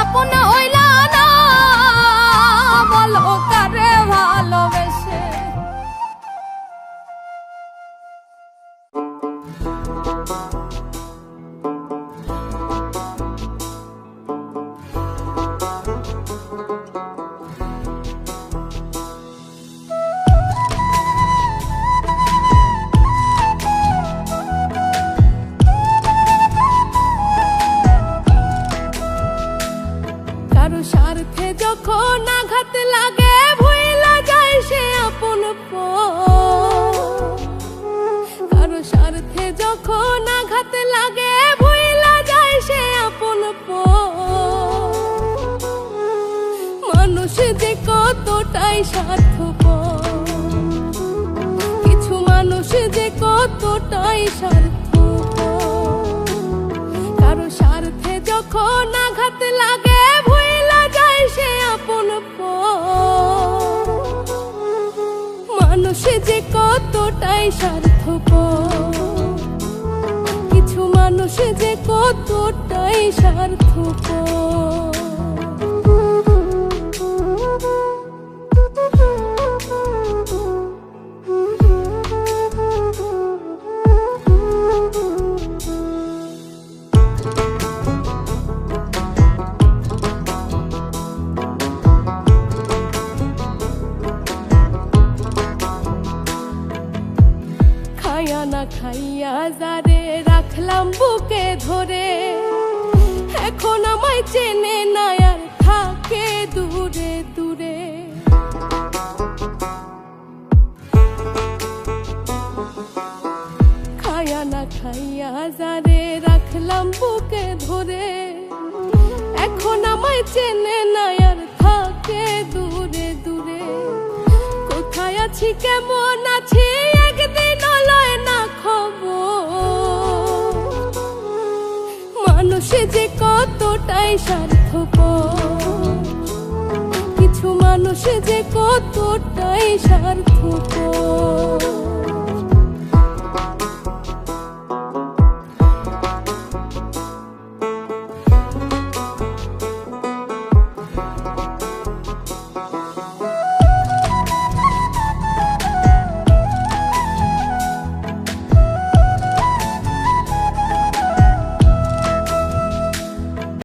আপন হইলা না, বলো কারে ভালোবেসে। কারো স্বার্থে যখন আঘাত লাগে ভুইলা যায় সে আপন কারো স্বার্থে যখন আঘাত লাগে ভুইলা যায় সে আপন মানুষ যে কতটাই স্বার্থপর, কিছু মানুষ যে কতটাই স্বার্থপর। কারো স্বার্থে যখন আঘাত লাগে মানুষ যে কতটাই স্বার্থপর, কিছু মানুষ যে কতটাই স্বার্থপর। খাইয়া না খাইয়া যারে রাখলাম বুকে ধরে, এখন আমায় চেনে না আর থাকে দূরে দূরে। খাইয়া না খাইয়া যারে রাখলাম বুকে ধরে, এখন আমায় চেনে না আর থাকে দূরে দূরে। কোথায় আছি কেমন আছি একদিন লয় না খবর, মানুষ যে কতটাই স্বার্থপর, কিছু মানুষ যে কতটাই স্বার্থপর।